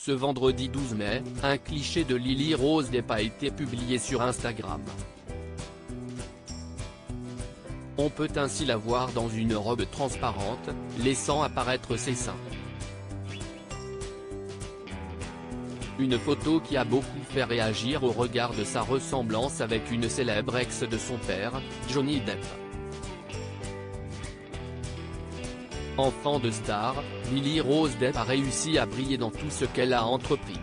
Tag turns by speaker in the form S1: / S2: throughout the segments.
S1: Ce vendredi 12 mai, un cliché de Lily Rose Depp a été publié sur Instagram. On peut ainsi la voir dans une robe transparente, laissant apparaître ses seins. Une photo qui a beaucoup fait réagir au regard de sa ressemblance avec une célèbre ex de son père, Johnny Depp. Enfant de star, Lily Rose Depp a réussi à briller dans tout ce qu'elle a entrepris.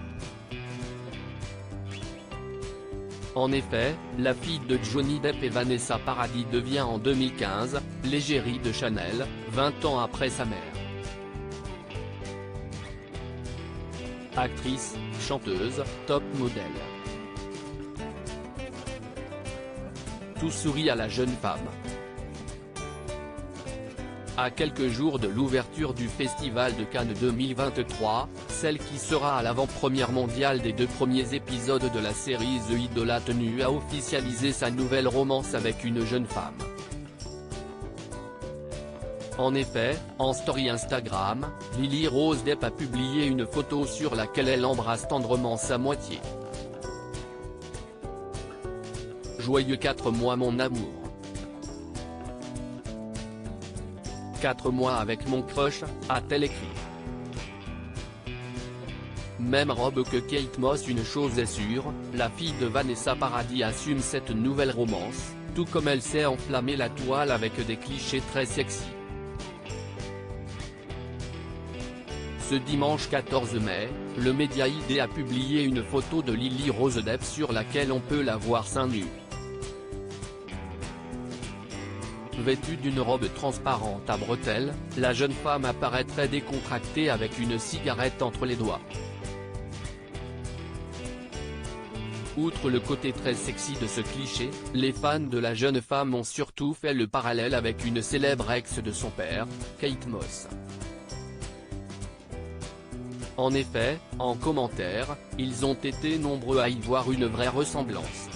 S1: En effet, la fille de Johnny Depp et Vanessa Paradis devient en 2015, l'égérie de Chanel, 20 ans après sa mère. Actrice, chanteuse, top modèle. Tout sourit à la jeune femme. À quelques jours de l'ouverture du Festival de Cannes 2023, celle qui sera à l'avant-première mondiale des 2 premiers épisodes de la série The Idol a tenu à officialiser sa nouvelle romance avec une jeune femme. En effet, en story Instagram, Lily Rose Depp a publié une photo sur laquelle elle embrasse tendrement sa moitié. Joyeux 4 mois mon amour. 4 mois avec mon crush, a-t-elle écrit. Même robe que Kate Moss. Une chose est sûre, la fille de Vanessa Paradis assume cette nouvelle romance, tout comme elle sait enflammer la toile avec des clichés très sexy. Ce dimanche 14 mai, le média ID a publié une photo de Lily Rose Depp sur laquelle on peut la voir seins nus. Vêtue d'une robe transparente à bretelles, la jeune femme apparaît très décontractée avec une cigarette entre les doigts. Outre le côté très sexy de ce cliché, les fans de la jeune femme ont surtout fait le parallèle avec une célèbre ex de son père, Kate Moss. En effet, en commentaire, ils ont été nombreux à y voir une vraie ressemblance.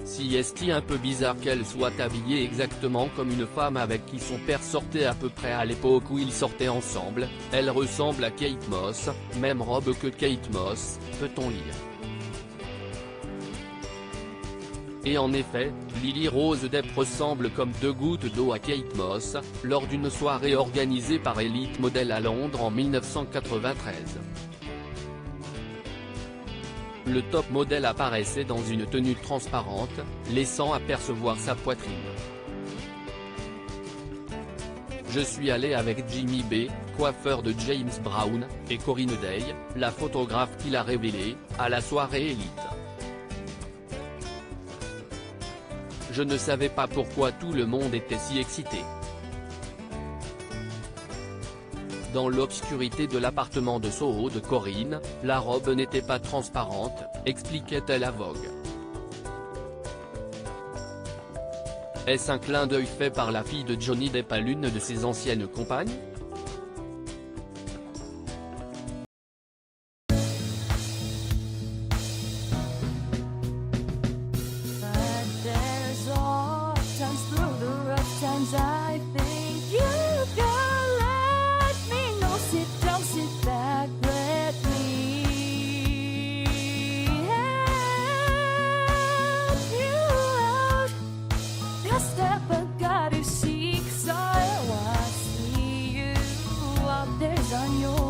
S1: Si est-il un peu bizarre qu'elle soit habillée exactement comme une femme avec qui son père sortait à peu près à l'époque où ils sortaient ensemble, elle ressemble à Kate Moss, même robe que Kate Moss, peut-on lire. Et en effet, Lily Rose Depp ressemble comme 2 gouttes d'eau à Kate Moss, lors d'une soirée organisée par Elite Model à Londres en 1993. Le top modèle apparaissait dans une tenue transparente, laissant apercevoir sa poitrine. Je suis allé avec Jimmy B, coiffeur de James Brown, et Corinne Day, la photographe qui l'a révélé, à la soirée Elite. Je ne savais pas pourquoi tout le monde était si excité. Dans l'obscurité de l'appartement de Soho de Corinne, la robe n'était pas transparente, expliquait-elle à Vogue. Est-ce un clin d'œil fait par la fille de Johnny Depp à l'une de ses anciennes compagnes?
S2: On your